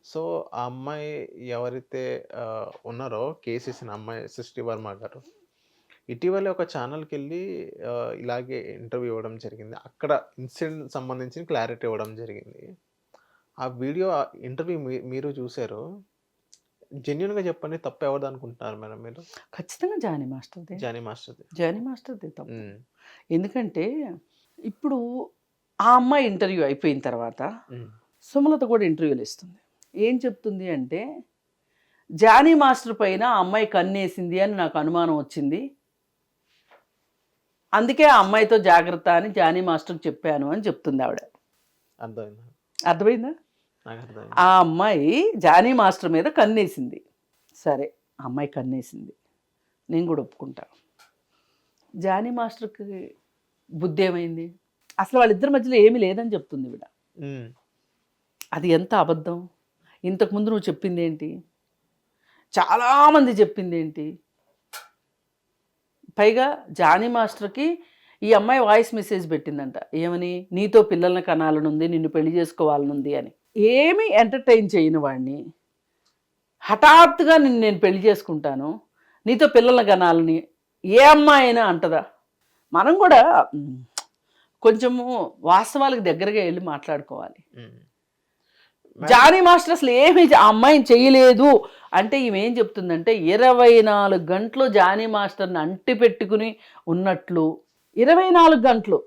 So, ఆ అమ్మాయి ఎవరైతే ఉన్నారో కేసేసిన అమ్మాయి 'సృష్టి వర్మ' గారు, ఇటీవలే ఒక ఛానల్‌కెళ్ళి ఇలాగే ఇంటర్వ్యూ ఇవ్వడం జరిగింది. అక్కడ ఇన్సిడెంట్ సంబంధించిన క్లారిటీ ఇవ్వడం జరిగింది. ఆ వీడియో ఇంటర్వ్యూ మీరు చూసారు. జెన్యూన్‌గా చెప్పండి, తప్పు ఎవరిదనుకుంటున్నారు మేడం మీరు? ఖచ్చితంగా జానీ మాస్టర్‌దే. జానీ మాస్టర్‌ది. జానీ మాస్టర్‌దే తప్పు. హ్మ్. ఎందుకంటే ఇప్పుడు ఆ అమ్మాయి ఇంటర్వ్యూ అయిపోయిన తర్వాత హ్మ్. సుమలత కూడా ఇంటర్వ్యూలు ఇస్తుంది. ఏం చెప్తుంది అంటే, జానీ మాస్టర్ పైన ఆ అమ్మాయి కన్నేసింది అని నాకు అనుమానం వచ్చింది. అందుకే ఆ అమ్మాయితో జాగ్రత్త అని జానీ మాస్టర్‌కి చెప్పాను అని చెప్తుంది ఆవిడ. అర్థమైంది. అర్థమైందా? నాకర్థమైంది. ఆ అమ్మాయి జానీ మాస్టర్ మీద కన్నేసింది. సరే, ఆ అమ్మాయి కన్నేసింది. నేను కూడా ఒప్పుకుంటా. జానీ మాస్టర్‌కి బుద్ధి ఏమైంది? అసలు వాళ్ళిద్దరి మధ్యలో ఏమీ లేదని చెప్తుంది ఈవిడ. హ్మ్. అది ఎంత అబద్ధం! ఇంతకుముందు నువ్వు చెప్పిందేంటి? చాలామంది చెప్పిందేంటి? పైగా జానీ మాస్టర్‌కి ఈ అమ్మాయి వాయిస్ మెసేజ్ పెట్టిందంట. ఏమని? నీతో పిల్లల్ని కనాలనుంది, నిన్ను పెళ్లి చేసుకోవాలనుంది అని. ఏమీ ఎంటర్‌టైన్ చేయని వాడిని హఠాత్తుగా నిన్ను నేను పెళ్లి చేసుకుంటాను, నీతో పిల్లల్ని కనాలని ఏ అమ్మాయి అయినా అంటదా? మనం కూడా కొంచెము వాస్తవాలకు దగ్గరగా వెళ్ళి మాట్లాడుకోవాలి. హ్మ్. జానీ మాస్టర్ అసలు ఏమీ ఆ అమ్మాయిని చేయలేదు అంటే ఈమె ఏం చెప్తుందంటే 24 గంటలు జానీ మాస్టర్ని అంటి పెట్టుకుని ఉన్నట్లు, 24 గంటలు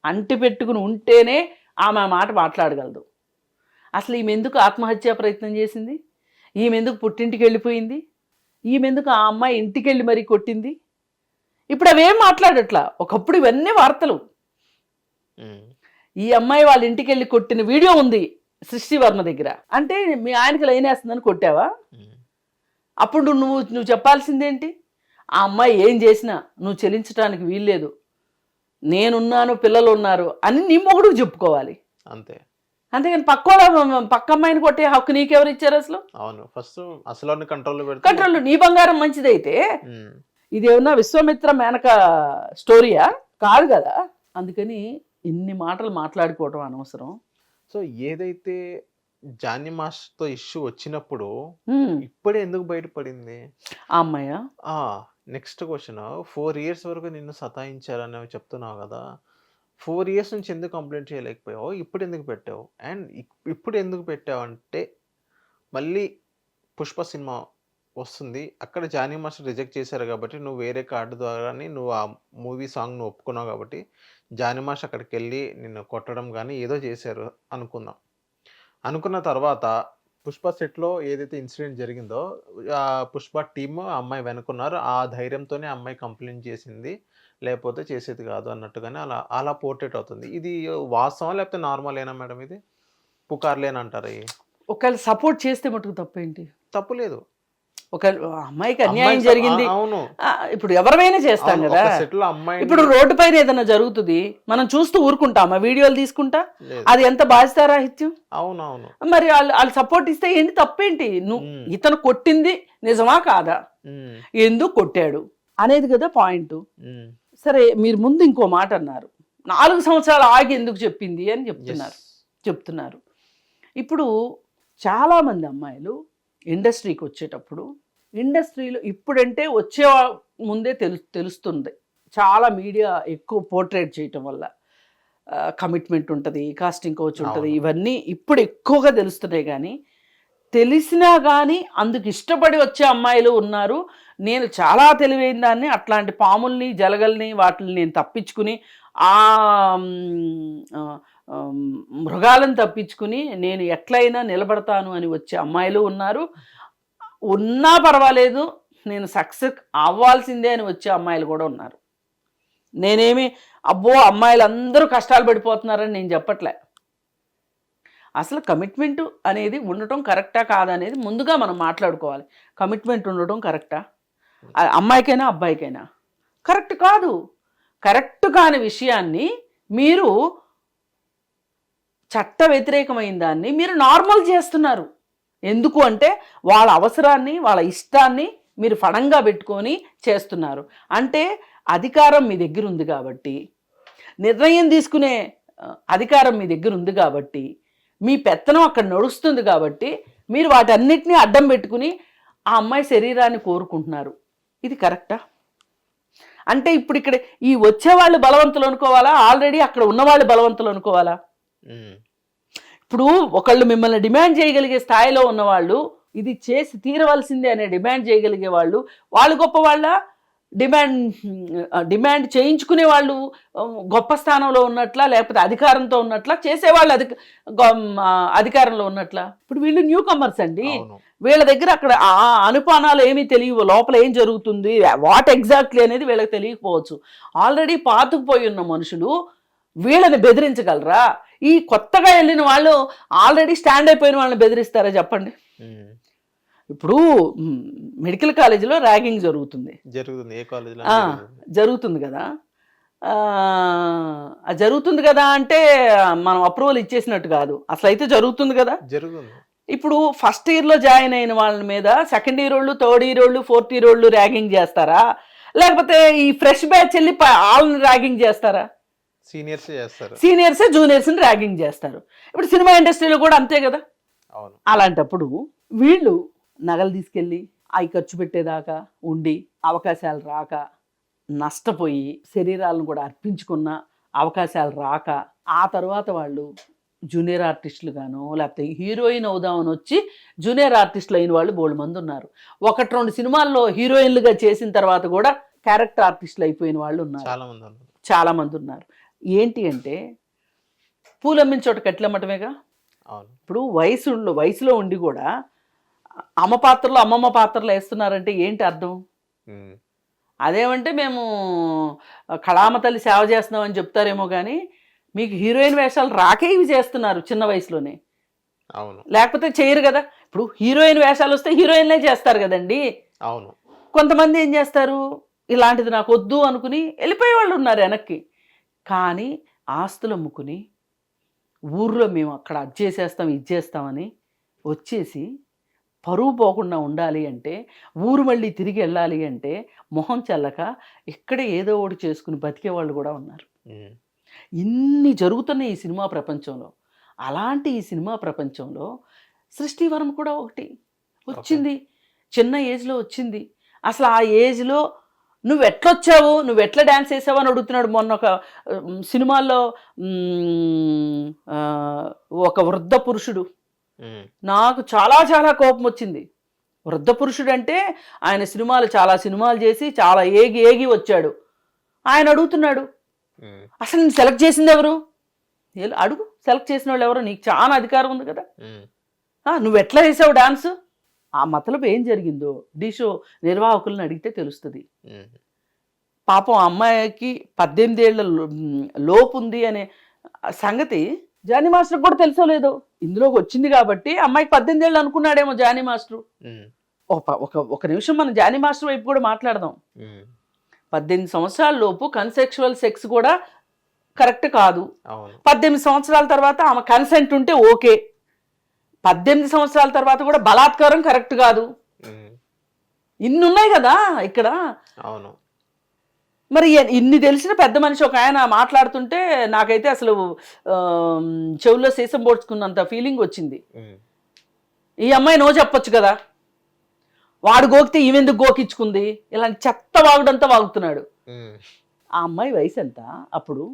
అంటి పెట్టుకుని ఉంటేనే ఆమె ఆ మాట మాట్లాడగలదు. అసలు ఈమె ఎందుకు ఆత్మహత్యా ప్రయత్నం చేసింది? ఈమె ఎందుకు పుట్టింటికి వెళ్ళిపోయింది? ఈమె ఎందుకు ఆ అమ్మాయి ఇంటికి వెళ్ళి మరీ కొట్టింది? ఇప్పుడు అవేం మాట్లాడట్లా. ఒకప్పుడు ఇవన్నీ వార్తలు. ఈ అమ్మాయి వాళ్ళ ఇంటికి వెళ్ళి కొట్టిన వీడియో ఉంది సృష్టి వర్మ దగ్గర. అంటే మీ ఆయనకి లైన్ వేస్తుందని కొట్టావా? అప్పుడు నువ్వు చెప్పాల్సిందేంటి? ఆ అమ్మాయి ఏం చేసినా నువ్వు చెల్లించడానికి వీల్లేదు, నేనున్నాను, పిల్లలు ఉన్నారు అని నీ మొగుడుకు చెప్పుకోవాలి. అంతే. అంతేగాని పక్క అమ్మాయిని కొట్టే హక్కు నీకెవరు ఇచ్చారు అసలు? అవును. ఫస్ట్ అసలు కంట్రోల్ నీ బంగారం మంచిదైతే ఇదేమన్నా విశ్వామిత్ర మేనక స్టోరీయా? కాదు కదా. అందుకని ఇన్ని మాటలు మాట్లాడుకోవటం అనవసరం. సో, ఏదైతే జానీ మాస్టర్‌తో ఇష్యూ వచ్చినప్పుడు ఇప్పుడే ఎందుకు బయటపడింది ఆ అమ్మాయ? నెక్స్ట్ క్వశ్చన్, 4 ఇయర్స్ వరకు నిన్ను సతాయించారని చెప్తున్నావు కదా! 4 ఇయర్స్ నుంచి ఎందుకు కంప్లెయింట్ చేయలేకపోయావు? ఇప్పుడు ఎందుకు పెట్టావు? అండ్ ఇప్పుడు ఎందుకు పెట్టావంటే, మళ్ళీ 'పుష్ప' సినిమా వస్తుంది. అక్కడ జానీ మాస్టర్ రిజెక్ట్ చేశారు కాబట్టి, నువ్వు వేరే కార్డ్ ద్వారానే నువ్వు ఆ మూవీ సాంగ్ నువ్వు ఒప్పుకున్నావు కాబట్టి, జానీ మాస్టర్ అక్కడికెళ్ళి నిన్ను కొట్టడం గానీ ఏదో చేశారు అనుకుందాం. అనుకున్న తర్వాత 'పుష్ప' సెట్‌లో ఏదైతే ఇన్సిడెంట్ జరిగిందో, 'పుష్ప' టీమ్ ఆ అమ్మాయి వెనకున్నారు. ఆ ధైర్యంతోనే ఆ అమ్మాయి కంప్లెయింట్ చేసింది. లేకపోతే చేసేది కాదు అన్నట్టుగానే అలా పోర్ట్రేట్ అవుతుంది. ఇది వాస్తవమా? లేకపోతే నార్మలేనా మేడం ఇది? పుకార్లేనంటారా ఇయి? ఒకవేళ సపోర్ట్ చేస్తే మటుకు తప్పేంటి? తప్పు లేదు. ఒక అమ్మాయికి అన్యాయం జరిగింది. అవును. ఇప్పుడు ఎవరిమైనా చేస్తాం కదా. ఇప్పుడు రోడ్డు పైన ఏదైనా జరుగుతుంది, మనం చూస్తూ ఊరుకుంటామా? వీడియోలు తీసుకుంటా? అది ఎంత బాధ్యతారాహిత్యం. అవునవును. మరి వాళ్ళు సపోర్ట్ ఇస్తే ఏంటి తప్పేంటి? నువ్వు ఇతను కొట్టింది నిజమా కాదా, ఎందుకు కొట్టాడు అనేది కదా పాయింట్. సరే, మీరు ముందు ఇంకో మాట అన్నారు, 4 సంవత్సరాలు ఆగి ఎందుకు చెప్పింది అని చెప్తున్నారు. ఇప్పుడు చాలామంది అమ్మాయిలు ఇండస్ట్రీకి వచ్చేటప్పుడు, ఇండస్ట్రీలో ఇప్పుడంటే వచ్చే ముందే తెలుస్తుంది, చాలా మీడియా ఎక్కువ పోర్ట్రేట్ చేయటం వల్ల కమిట్మెంట్ ఉంటుంది, కాస్టింగ్ కోచ్ ఉంటుంది, ఇవన్నీ ఇప్పుడు ఎక్కువగా తెలుస్తున్నాయి. కానీ తెలిసినా కానీ అందుకు ఇష్టపడి వచ్చే అమ్మాయిలు ఉన్నారు. నేను చాలా తెలివైన దాన్ని, అట్లాంటి పాముల్ని జలగల్ని వాటిని నేను తప్పించుకుని, ఆ మృగాలను తప్పించుకుని నేను ఎట్లయినా నిలబడతాను అని వచ్చే అమ్మాయిలు ఉన్నారు. ఉన్నా పర్వాలేదు, నేను సక్సెస్ అవ్వాల్సిందే అని వచ్చే అమ్మాయిలు కూడా ఉన్నారు. నేనేమి అబ్బో అమ్మాయిలు అందరూ కష్టాలు పడిపోతున్నారని నేను చెప్పట్లే. అసలు కమిట్మెంట్ అనేది ఉండటం కరెక్టా కాదనేది ముందుగా మనం మాట్లాడుకోవాలి. కమిట్మెంట్ ఉండటం కరెక్టా? అమ్మాయికైనా అబ్బాయికైనా కరెక్ట్ కాదు. కరెక్ట్ కాని విషయాన్ని మీరు చట్ట వ్యతిరేకమైన దాన్ని మీరు నార్మల్ చేస్తున్నారు. ఎందుకు అంటే వాళ్ళ అవసరాన్ని, వాళ్ళ ఇష్టాన్ని మీరు ఫడంగా పెట్టుకొని చేస్తున్నారు. అంటే అధికారం మీ దగ్గర ఉంది కాబట్టి, నిర్ణయం తీసుకునే అధికారం మీ దగ్గర ఉంది కాబట్టి, మీ పెత్తనం అక్కడ నడుస్తుంది కాబట్టి మీరు వాటన్నిటిని అడ్డం పెట్టుకుని ఆ అమ్మాయి శరీరాన్ని కోరుకుంటున్నారు. ఇది కరెక్టా? అంటే ఇప్పుడు ఇక్కడ ఈ వచ్చేవాళ్ళు బలవంతులు అనుకోవాలా, ఆల్రెడీ అక్కడ ఉన్నవాళ్ళు బలవంతులు అనుకోవాలా? ఇప్పుడు ఒకళ్ళు మిమ్మల్ని డిమాండ్ చేయగలిగే స్థాయిలో ఉన్నవాళ్ళు, ఇది చేసి తీరవలసిందే అనే డిమాండ్ చేయగలిగే వాళ్ళు గొప్ప వాళ్ళ, డిమాండ్ చేయించుకునే వాళ్ళు గొప్ప స్థానంలో ఉన్నట్లా, లేకపోతే అధికారంతో ఉన్నట్లా, చేసేవాళ్ళు అధికారంలో ఉన్నట్లా? ఇప్పుడు వీళ్ళు న్యూ కమర్స్ అండి. వీళ్ళ దగ్గర అక్కడ ఆ అనుపానాలు ఏమీ తెలియవు, లోపల ఏం జరుగుతుంది, వాట్ ఎగ్జాక్ట్లీ అనేది వీళ్ళకి తెలియకపోవచ్చు. ఆల్రెడీ పాతుకుపోయి ఉన్న మనుషులు వీళ్ళని బెదిరించగలరా? ఈ కొత్తగా వెళ్ళిన వాళ్ళు ఆల్రెడీ స్టాండ్ అయిపోయిన వాళ్ళని బెదిరిస్తారా చెప్పండి? ఇప్పుడు మెడికల్ కాలేజీలో ర్యాగింగ్ జరుగుతుంది. జరుగుతుంది కదా. జరుగుతుంది కదా అంటే మనం అప్రూవల్ ఇచ్చేసినట్టు కాదు, అసలు అయితే జరుగుతుంది కదా. ఇప్పుడు ఫస్ట్ ఇయర్లో జాయిన్ అయిన వాళ్ళ మీద సెకండ్ ఇయర్ వాళ్ళు, థర్డ్ ఇయర్ వాళ్ళు, ఫోర్త్ ఇయర్ వాళ్ళు ర్యాగింగ్ చేస్తారా? లేకపోతే ఈ ఫ్రెష్ బ్యాచ్ వెళ్ళి వాళ్ళని ర్యాగింగ్ చేస్తారా? సీనియర్సే జూనియర్స్ని ర్యాగింగ్ చేస్తారు. ఇప్పుడు సినిమా ఇండస్ట్రీలో కూడా అంతే కదా. అలాంటప్పుడు వీళ్ళు నగలు తీసుకెళ్ళి అవి ఖర్చు పెట్టేదాకా ఉండి అవకాశాలు రాక నష్టపోయి శరీరాలను కూడా అర్పించుకున్న అవకాశాలు రాక ఆ తర్వాత వాళ్ళు జూనియర్ ఆర్టిస్టులు గాను లేకపోతే హీరోయిన్ అవుదామని వచ్చి జూనియర్ ఆర్టిస్టులు అయిన వాళ్ళు బోల్డ్ మంది ఉన్నారు. 1-2 సినిమాల్లో హీరోయిన్లుగా చేసిన తర్వాత కూడా క్యారెక్టర్ ఆర్టిస్టులు అయిపోయిన వాళ్ళు ఉన్నారు, చాలా మంది ఉన్నారు. ఏంటి అంటే పూలమ్మిన చోట కట్లమ్మటమేగా. ఇప్పుడు వయసులో ఉండి కూడా అమ్మ పాత్రలు అమ్మమ్మ పాత్రలు వేస్తున్నారంటే ఏంటి అర్థం? అదేమంటే మేము కళామ తల్లి సేవ చేస్తున్నామని చెప్తారేమో కానీ మీకు హీరోయిన్ వేషాలు రాకే ఇవి చేస్తున్నారు చిన్న వయసులోనే. లేకపోతే చేయరు కదా. ఇప్పుడు హీరోయిన్ వేషాలు వస్తే హీరోయిన్లే చేస్తారు కదండి. కొంతమంది ఏం చేస్తారు, ఇలాంటిది నాకు వద్దు అనుకుని వెళ్ళిపోయే వాళ్ళు ఉన్నారు వెనక్కి. కానీ ఆస్తులు అమ్ముకుని ఊర్లో మేము అక్కడ అది చేసేస్తాం ఇది చేస్తామని వచ్చేసి పరువు పోకుండా ఉండాలి అంటే, ఊరు మళ్ళీ తిరిగి వెళ్ళాలి అంటే మొహం చల్లక ఇక్కడే ఏదో ఒకటి చేసుకుని బతికే వాళ్ళు కూడా ఉన్నారు. ఇన్ని జరుగుతున్నాయి ఈ సినిమా ప్రపంచంలో. అలాంటి ఈ సినిమా ప్రపంచంలో సృష్టివరం కూడా ఒకటి వచ్చింది, చిన్న ఏజ్లో వచ్చింది. అసలు ఆ ఏజ్లో నువ్వు ఎట్లొచ్చావు, నువ్వు ఎట్లా డ్యాన్స్ వేసావు అని అడుగుతున్నాడు. మొన్న ఒక సినిమాల్లో ఒక వృద్ధ పురుషుడు, నాకు చాలా చాలా కోపం వచ్చింది. వృద్ధ పురుషుడు అంటే ఆయన చాలా సినిమాలు చేసి చాలా ఏగి వచ్చాడు. ఆయన అడుగుతున్నాడు, అసలు నేను సెలెక్ట్ చేసింది ఎవరు? అడుగు, సెలెక్ట్ చేసిన వాళ్ళు ఎవరు? నీకు చాలా అధికారం ఉంది కదా, నువ్వు ఎట్లా వేసావు డాన్స్? ఆ మతలబు ఏం జరిగిందో డీ షో నిర్వాహకులను అడిగితే తెలుస్తుంది. పాపం అమ్మాయికి 18 ఏళ్ల లోపు ఉంది అనే సంగతి జానీ మాస్టర్ కూడా తెలుసో లేదో. ఇందులోకి వచ్చింది కాబట్టి అమ్మాయికి 18 ఏళ్ళు అనుకున్నాడేమో జానీ మాస్టర్. ఒక నిమిషం మనం జానీ మాస్టర్ వైపు కూడా మాట్లాడదాం. 18 సంవత్సరాల లోపు కన్సెక్షువల్ సెక్స్ కూడా కరెక్ట్ కాదు. 18 సంవత్సరాల తర్వాత ఆమె కన్సెంట్ ఉంటే ఓకే. 18 సంవత్సరాల తర్వాత కూడా బలాత్కారం కరెక్ట్ కాదు. ఇన్ని ఉన్నాయి కదా ఇక్కడ. మరి ఇన్ని తెలిసిన పెద్ద మనిషి ఒక ఆయన మాట్లాడుతుంటే నాకైతే అసలు చెవుల్లో సీసం పోడ్చుకున్నంత ఫీలింగ్ వచ్చింది. ఈ అమ్మాయి నో చెప్పొచ్చు కదా, వాడు గోకితే ఈమెందుకు గోకించుకుంది, ఇలాంటి చెత్త వాగుడంతా వాగుతున్నాడు. ఆ అమ్మాయి వయసు ఎంత అప్పుడు?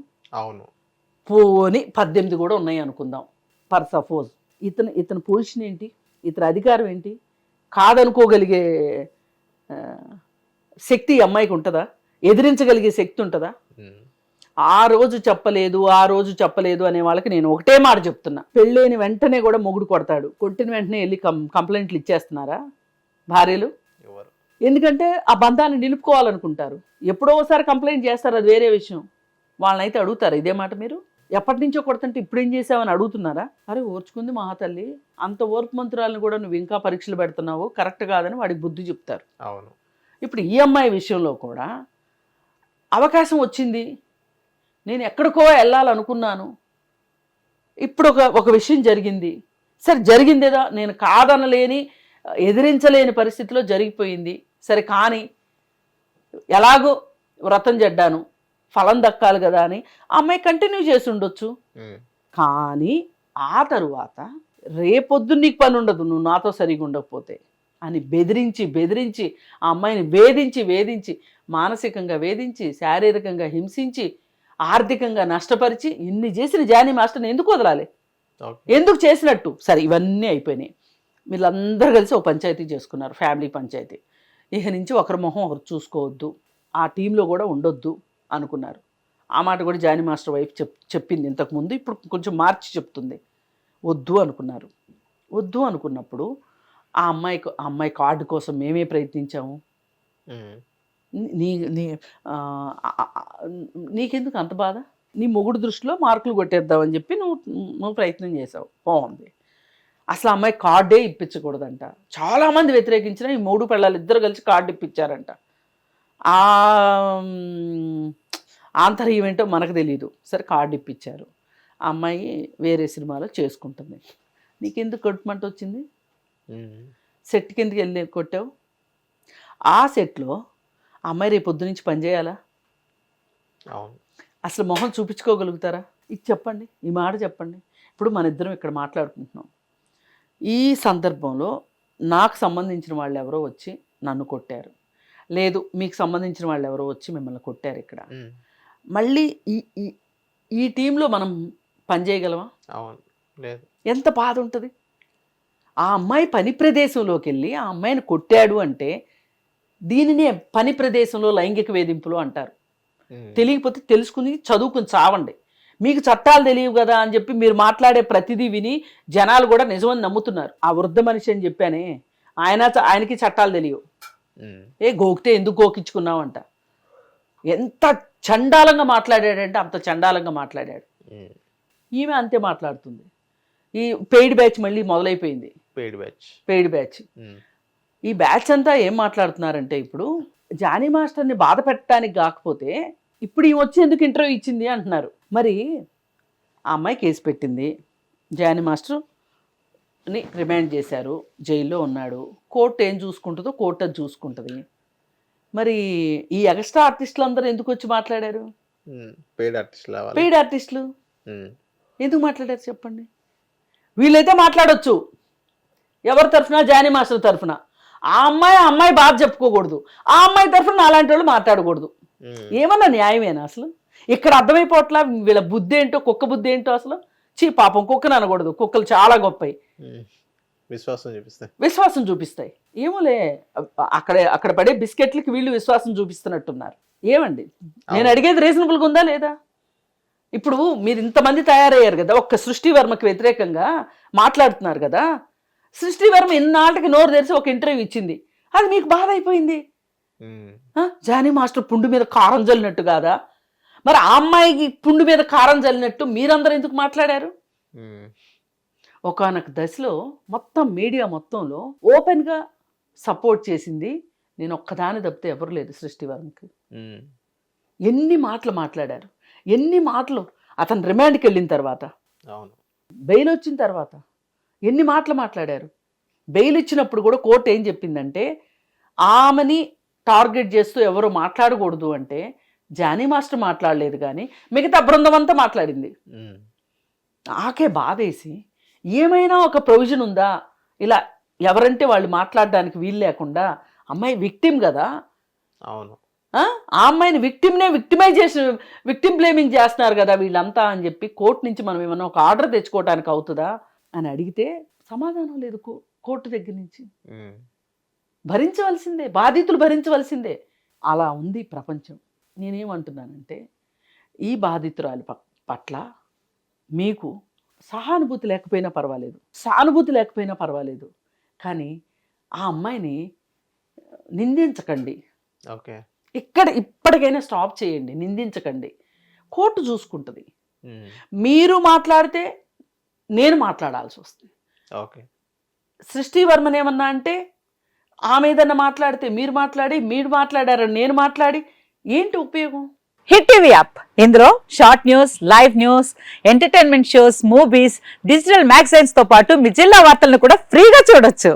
పోని 18 కూడా ఉన్నాయి అనుకుందాం పర్ సపోజ్. ఇతని పొజిషన్ ఏంటి, ఇతని అధికారం ఏంటి? కాదనుకోగలిగే శక్తి ఈ అమ్మాయికి ఉంటుందా? ఎదిరించగలిగే శక్తి ఉంటుందా? ఆ రోజు చెప్పలేదు అనే వాళ్ళకి నేను ఒకటే మాట చెప్తున్నా, పెళ్ళైన వెంటనే కూడా మొగుడు కొడతాడు, కొట్టిన వెంటనే వెళ్ళి కంప్లైంట్లు ఇచ్చేస్తున్నారా భార్యలు? ఎందుకంటే ఆ బంధాన్ని నిలుపుకోవాలనుకుంటారు. ఎప్పుడో ఒకసారి కంప్లైంట్ చేస్తారు, అది వేరే విషయం. వాళ్ళనైతే అడుగుతారా ఇదే మాట? మీరు ఎప్పటి నుంచో కొడుతుంటే ఇప్పుడేం చేసావని అడుగుతున్నారా? అరే ఓర్చుకుంది మహాతల్లి, అంత ఓర్పు మంత్రాలను కూడా నువ్వు ఇంకా పరీక్షలు పెడుతున్నావు, కరెక్ట్ కాదని వాడికి బుద్ధి చెప్తారు. ఇప్పుడు ఈ అమ్మాయి విషయంలో కూడా అవకాశం వచ్చింది, నేను ఎక్కడికో వెళ్ళాలనుకున్నాను, ఇప్పుడు ఒక విషయం జరిగింది. సరే జరిగిందేదా, నేను కాదనలేని ఎదిరించలేని పరిస్థితిలో జరిగిపోయింది. సరే కానీ ఎలాగో వ్రతం చెడ్డాను, ఫలం దక్కాలి కదా అని ఆ అమ్మాయి కంటిన్యూ చేసి ఉండొచ్చు. కానీ ఆ తరువాత రేపొద్దు నీకు పని ఉండదు నువ్వు నాతో సరిగా ఉండకపోతే అని బెదిరించి ఆ అమ్మాయిని వేధించి మానసికంగా వేధించి శారీరకంగా హింసించి ఆర్థికంగా నష్టపరిచి ఇన్ని చేసిన జానీ మాస్టర్ని ఎందుకు వదలాలి? ఎందుకు చేసినట్టు? సరే ఇవన్నీ అయిపోయినాయి. వీళ్ళందరూ కలిసి ఒక పంచాయతీ చేసుకున్నారు, ఫ్యామిలీ పంచాయతీ. ఇక నుంచి ఒకరి మొహం ఒకరు చూసుకోవద్దు, ఆ టీంలో కూడా ఉండొద్దు అనుకున్నారు. ఆ మాట కూడా జానీ మాస్టర్ వైఫ్ చెప్పింది ఇంతకుముందు, ఇప్పుడు కొంచెం మార్చి చెప్తుంది. వద్దు అనుకున్నారు. వద్దు అనుకున్నప్పుడు ఆ అమ్మాయి కార్డు కోసం మేమే ప్రయత్నించాము. నీకెందుకు అంత బాధ? నీ మొగుడు దృష్టిలో మార్కులు కొట్టేద్దామని చెప్పి నువ్వు ప్రయత్నం చేసావు, బాగుంది. అసలు అమ్మాయి కార్డే ఇప్పించకూడదంట. చాలామంది వ్యతిరేకించిన ఈ 3 పిల్లలు ఇద్దరు కలిసి కార్డు ఇప్పించారంట. ఆ ఆంతర్యం ఏంటో మనకు తెలియదు. సరే కార్డు ఇప్పించారు. ఆ అమ్మాయి వేరే సినిమాలో చేసుకుంటుంది. నీకెందుకు కొట్టమంట వచ్చింది? సెట్ కిందకి వెళ్ళి కొట్టావు. ఆ సెట్లో ఆ అమ్మాయి రేపు పొద్దు నుంచి పనిచేయాలా? అసలు మొహం చూపించుకోగలుగుతారా? ఇది చెప్పండి, ఈ మాట చెప్పండి. ఇప్పుడు మన ఇద్దరం ఇక్కడ మాట్లాడుకుంటున్నాం. ఈ సందర్భంలో నాకు సంబంధించిన వాళ్ళు ఎవరో వచ్చి నన్ను కొట్టారు, లేదు మీకు సంబంధించిన వాళ్ళు ఎవరో వచ్చి మిమ్మల్ని కొట్టారు. ఇక్కడ మళ్ళీ ఈ టీంలో మనం పనిచేయగలమా? లేదు. ఎంత బాధ ఉంటుంది. ఆ అమ్మాయి పని ప్రదేశంలోకి వెళ్ళి ఆ అమ్మాయిని కొట్టాడు అంటే దీనినే పని ప్రదేశంలో లైంగిక వేధింపులు అంటారు. తెలియకపోతే తెలుసుకుని చదువుకుని చావండి. మీకు చట్టాలు తెలియవు కదా అని చెప్పి మీరు మాట్లాడే ప్రతిదీ విని జనాలు కూడా నిజమని నమ్ముతున్నారు. ఆ వృద్ధ మనిషి అని చెప్పానే, ఆయనకి చట్టాలు తెలియవు. గోకితే ఎందుకు గోకించుకున్నావంట. ఎంత చండాలంగా మాట్లాడాడంటే అంత చండాలంగా మాట్లాడాడు. ఈమె అంతే మాట్లాడుతుంది. ఈ పెయిడ్ బ్యాచ్ మళ్ళీ మొదలైపోయింది. Paid batch. ఈ బ్యాచ్ అంతా ఏం మాట్లాడుతున్నారంటే, ఇప్పుడు జానీ మాస్టర్ని బాధ పెట్టడానికి కాకపోతే ఇప్పుడు ఈ వచ్చి ఎందుకు ఇంటర్వ్యూ ఇచ్చింది అంటున్నారు. మరి ఆ అమ్మాయి కేసు పెట్టింది, జానీ మాస్టర్ని రిమాండ్ చేశారు, జైల్లో ఉన్నాడు. కోర్టు ఏం చూసుకుంటుందో కోర్టు అది చూసుకుంటుంది. మరి ఈ ఎక్స్ట్రా ఆర్టిస్టులు అందరూ ఎందుకు వచ్చి మాట్లాడారు? పెయిడ్ ఆర్టిస్టులు ఎందుకు మాట్లాడారు చెప్పండి? వీళ్ళైతే మాట్లాడొచ్చు ఎవరి తరఫున? జానీ మాస్టర్ తరఫున. ఆ అమ్మాయి బాధ చెప్పుకోకూడదు, ఆ అమ్మాయి తరఫున అలాంటి వాళ్ళు మాట్లాడకూడదు. ఏమన్నా న్యాయమేనా అసలు? ఇక్కడ అర్థమైపోవట్లా వీళ్ళ బుద్ధి ఏంటో, కుక్క బుద్ధి ఏంటో అసలు. పాపం కుక్కను అనకూడదు, కుక్కలు చాలా గొప్పవి, విశ్వాసం చూపిస్తాయి. ఏమోలే, అక్కడ పడే బిస్కెట్లకి వీళ్ళు విశ్వాసం చూపిస్తున్నట్టున్నారు. ఏమండి నేను అడిగేది రీజనబుల్గా ఉందా లేదా? ఇప్పుడు మీరు ఇంతమంది తయారయ్యారు కదా, ఒక్క సృష్టి వర్మకి వ్యతిరేకంగా మాట్లాడుతున్నారు కదా. సృష్టి వర్మ ఇన్నాళ్ళకి నోరు తెరిచి ఒక ఇంటర్వ్యూ ఇచ్చింది, అది మీకు బాధ అయిపోయింది. జానీ మాస్టర్ పుండు మీద కారం జల్లినట్టు కాదా? మరి ఆ అమ్మాయికి పుండు మీద కారం జల్లినట్టు మీరందరూ ఎందుకు మాట్లాడారు? ఒకానొక దశలో మొత్తం మీడియా మొత్తంలో ఓపెన్గా సపోర్ట్ చేసింది నేను ఒక్కదాని తప్పితే ఎవరు లేదు సృష్టి వర్మకి. ఎన్ని మాటలు మాట్లాడారు, ఎన్ని మాటలు. అతను రిమాండ్కి వెళ్ళిన తర్వాత, బెయిల్ వచ్చిన తర్వాత ఎన్ని మాటలు మాట్లాడారు. బెయిల్ ఇచ్చినప్పుడు కూడా కోర్టు ఏం చెప్పిందంటే, ఆమెని టార్గెట్ చేస్తూ ఎవరు మాట్లాడకూడదు అంటే జానీ మాస్టర్ మాట్లాడలేదు, కానీ మిగతా బృందం అంతా మాట్లాడింది. నాకే బాధేసి, ఏమైనా ఒక ప్రొవిజన్ ఉందా ఇలా ఎవరంటే వాళ్ళు మాట్లాడడానికి వీలు లేకుండా? అమ్మాయి విక్టిమ్ కదా. అవును, ఆ అమ్మాయిని విక్టిమ్ బ్లేమింగ్ చేస్తున్నారు కదా వీళ్ళంతా అని చెప్పి కోర్టు నుంచి మనం ఏమన్నా ఒక ఆర్డర్ తెచ్చుకోవడానికి అవుతుందా అని అడిగితే సమాధానం లేదు కోర్టు దగ్గర నుంచి. భరించవలసిందే, బాధితులు భరించవలసిందే. అలా ఉంది ప్రపంచం. నేనేమంటున్నానంటే, ఈ బాధితురాలి పట్ల మీకు సహానుభూతి లేకపోయినా పర్వాలేదు, సానుభూతి లేకపోయినా పర్వాలేదు, కానీ ఆ అమ్మాయిని నిందించకండి. ఓకే, ఇప్పటికైనా స్టాప్ చేయండి, నిందించకండి. కోర్టు చూసుకుంటుంది. మీరు మాట్లాడితే నేను మాట్లాడాల్సి వస్తుంది. ఓకే, సృష్టి వర్మన్ ఏమన్నా అంటే ఆమె ఏదన్నా మాట్లాడితే మీరు మాట్లాడారని నేను మాట్లాడి ఏంటి ఉపయోగం? హిట్ టీవీ యాప్, ఇందులో short news, live news, entertainment shows, movies, digital magazines తో పాటు మీ జిల్లా వార్తలను కూడా ఫ్రీగా చూడొచ్చు.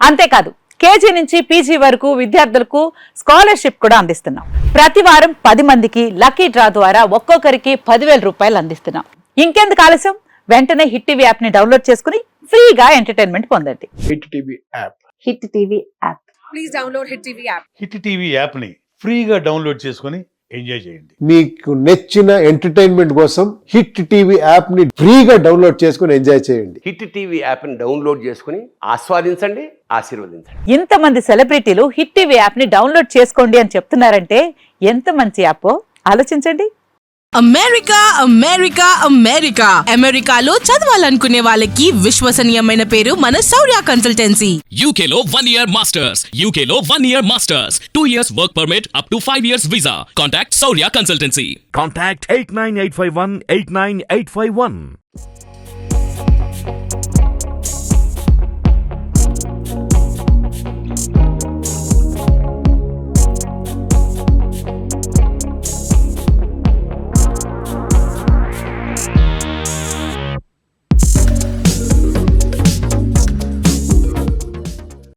అంతేకాదు కేజీ నుంచి పీజీ వరకు విద్యార్థులకు స్కాలర్షిప్ కూడా అందిస్తున్నాం. ప్రతి వారం 10 మందికి లక్కీ డ్రా ద్వారా ఒక్కొక్కరికి 10,000 రూపాయలు అందిస్తున్నాం. ఇంకెందుకు ఆలస్యం, వెంటనే హిట్ టీవీ యాప్ ని డౌన్లోడ్ చేసుకుని ఫ్రీగా ఎంటర్టైన్మెంట్ పొందండి. Hit TV app. Hit TV app. Please download Hit TV app. Hit TV యాప్ని ఫ్రీగా డౌన్లోడ్ చేసుకొని ఎంజాయ్ చేయండి. మీకు నచ్చిన ఎంటర్టైన్మెంట్ కోసం హిట్ టీవీ యాప్ ని ఫ్రీగా డౌన్లోడ్ చేసుకుని ఎంజాయ్ చేయండి. హిట్ టీవీ యాప్ని డౌన్లోడ్ చేసుకుని ఆస్వాదించండి, ఆశీర్వదించండి. ఇంతమంది సెలబ్రిటీలు హిట్ టీవీ యాప్ ని డౌన్లోడ్ చేసుకోండి అని చెప్తున్నారంటే ఎంత మంచి యాప్ ఆలోచించండి. అమెరికా అమెరికా అమెరికా అమెరికాలో చదవాలనుకునే వాళ్ళకి విశ్వసనీయమైన పేరు మన శౌర్య consultancy. UK Law 1 Year Masters. UK Law 1 Year Masters. 2 years work permit up to 5 years visa. Contact Saurya Consultancy. Contact 89851 89851.